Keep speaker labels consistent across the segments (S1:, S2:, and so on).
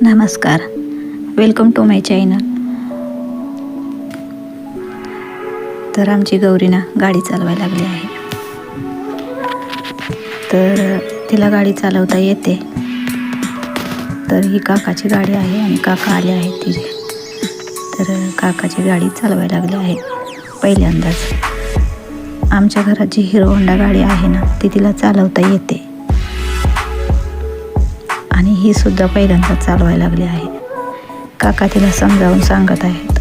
S1: नमस्कार, welcome to my channel. तर आमची गौरीना गाडी चालवायला लागली आहे. तर तिला गाडी चालवता येते. तर ही काकाची गाडी आहे आणि काका आले आहेत तिचे. तर काकाची गाडी चालवायला लागली आहे पहिल्यांदाच. आमच्या घरात जी हिरो होंडा गाडी आहे ना, ती तिला चालवता येते आणि ही सुद्धा पहिल्यांदाच चालवायला लागली आहे. काका तिला समजावून सांगत आहेत.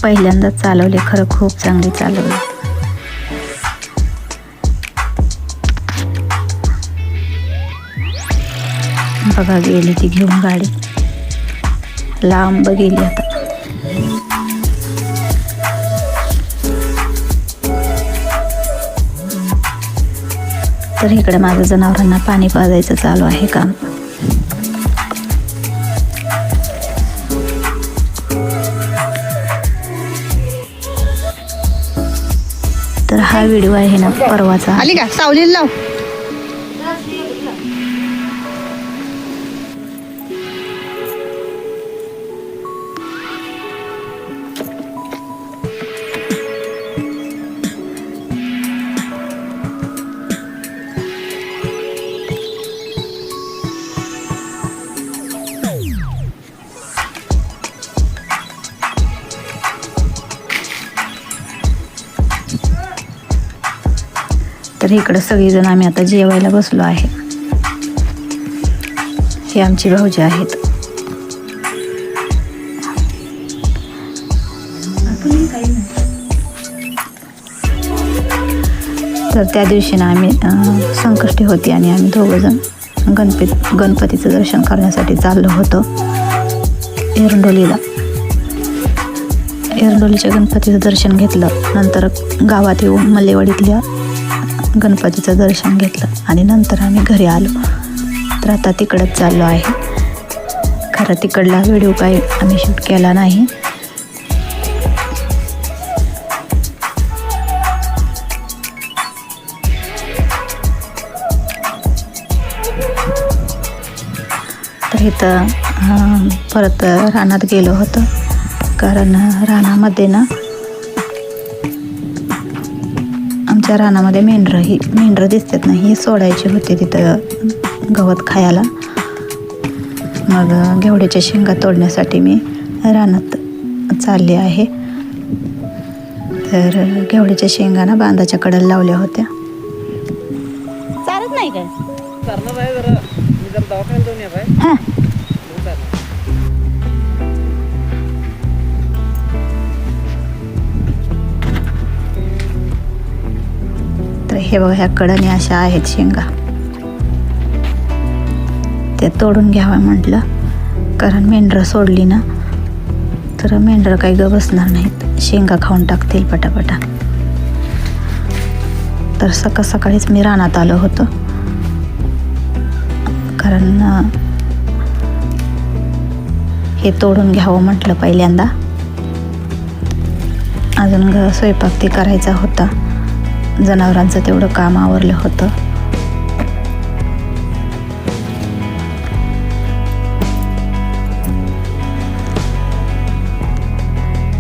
S1: पहिल्यांदाच चालवले, खरं खूप चांगली चालवली. बघा गेली ती घेऊन गाडी, लांब गेली आता. तर इकडे माझं जनावरांना पाणी पाजायचं चालू आहे काम. तर हा व्हिडिओ आहे ना परवाचा.
S2: आली का सावलीला लाव.
S1: तर इकडं सगळीजण आम्ही आता जेवायला बसलो आहे. हे आमची भाऊजी आहेत. तर त्या दिवशी ना आम्ही संकष्टी होती आणि आम्ही दोघंजण गणपतीचं दर्शन करण्यासाठी चाललो होतो एरंडोलीला. एरंडोलीच्या गणपतीचं दर्शन घेतलं. नंतर गावात येऊन मल्लेवाडीतल्या गणपतीचं दर्शन घेतलं आणि नंतर आम्ही घरी आलो. तर आता तिकडंच चाललो आहे. खरं तिकडला व्हिडिओ काही आम्ही शूट केला नाही. तर इथं परत रानात गेलो होतो, कारण रानामध्ये ना आमच्या रानामध्ये मेंढरं दिसतात ना, ही सोडायची होती तिथं गवत खायला. मग घेवड्याच्या शेंगा तोडण्यासाठी मी रानात चालली आहे. तर घेवड्याच्या शेंगाना बांधाच्या कडेला लावल्या होत्या.
S2: चालत नाही काय
S1: हां, तर हे बघा, ह्या कडाने अशा आहेत शेंगा. त्या तोडून घ्यावा म्हटलं, कारण मेंढरं सोडली ना तर मेंढरं काही ग बसणार नाहीत, शेंगा खाऊन टाकतील पटापटा. तर सकाळीच मी रानात आलो होतो, कारण हे तोडून घ्यावं म्हटलं पहिल्यांदा. अजून स्वयंपाक ते करायचा होता. जनावरांचं तेवढं काम आवरलं होतं.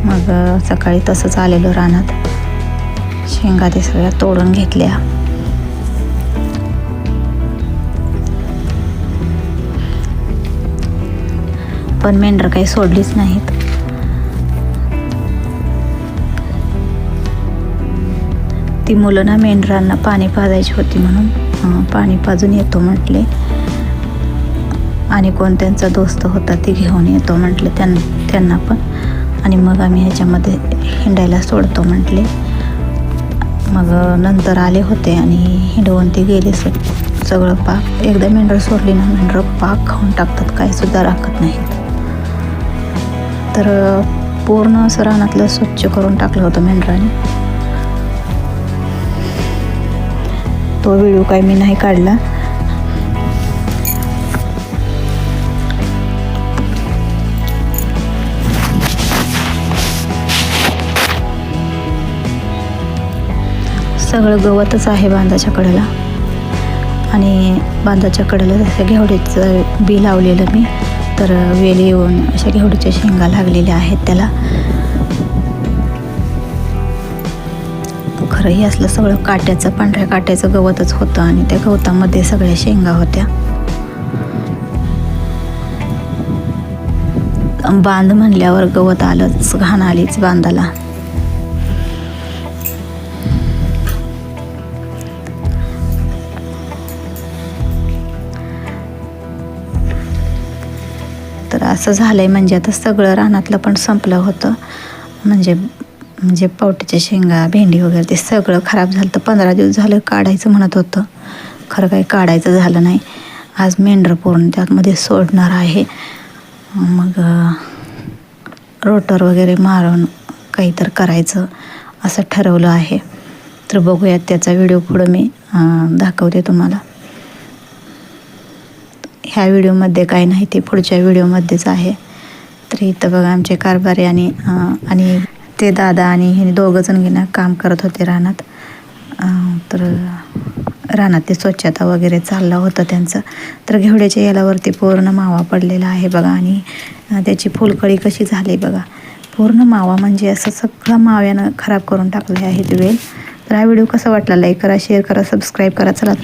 S1: मग सकाळी तसंच आलेलो रानात. शेंगा ते सगळ्या तोडून घेतल्या. पण मेंढरं काही सोडलीच नाहीत. ती मुलं ना मेंढरांना पाणी पाजायची होती म्हणून पाणी पाजून येतो म्हटले, आणि कोण त्यांचा दोस्त होता ती घेऊन येतो म्हटले त्यांना पण, आणि मग आम्ही ह्याच्यामध्ये हिंडायला सोडतो म्हटले. मग नंतर आले होते आणि हिंडवून ते गेले सगळं पाक. एकदा मेंढरं सोडली ना, मेंढरं पाक खाऊन टाकतात, काय सुद्धा राखत नाहीत. तर पूर्ण असं रानातलं स्वच्छ करून टाकलं होतं मेंढराने. तो व्हिडिओ काही मी नाही काढला. सगळं गवतच आहे बांधाच्या कडेला. आणि बांधाच्या कडेला जसं घेवड्याचं बी लावलेलं मी, तर वेल येऊन अशा घेवड्याच्या शेंगा लागलेल्या आहेत त्याला. खरं हे असलं सगळं काट्याचं, पांढऱ्या काट्याचं गवतच होतं आणि त्या गवतामध्ये सगळ्या शेंगा होत्या. बांध म्हणल्यावर गवत आलंच, घाण आलीच बांधाला. तर असं झालंय म्हणजे आता सगळं रानातलं पण संपलं होतं. म्हणजे पावट्याच्या शेंगा, भेंडी वगैरे ते सगळं खराब झालं. तर 15 दिवस झालं काढायचं म्हणत होतं, खरं काही काढायचं झालं नाही. आज मेंढरं पूर्ण त्यामध्ये सोडणार आहे. मग रोटर वगैरे मारून काहीतरी करायचं असं ठरवलं आहे. तर बघूयात, त्याचा व्हिडिओ पुढं मी दाखवते तुम्हाला. ह्या व्हिडिओमध्ये काय नाही, ते पुढच्या व्हिडिओमध्येच आहे. तर इथं बघा आमचे कारभारी आणि ते दादा आणि हे दोघंजण घेणं काम करत होते रानात. तर रानात ते स्वच्छता वगैरे चाललं होतं त्यांचं. तर घेवड्याच्या यालावरती पूर्ण मावा पडलेला आहे बघा. आणि त्याची फुलकळी कशी झाली बघा, पूर्ण मावा, म्हणजे असं सगळं माव्यानं खराब करून टाकले आहेत वेल. तर हा व्हिडिओ कसा वाटला, लाईक करा, शेअर करा, सबस्क्राईब करा. चला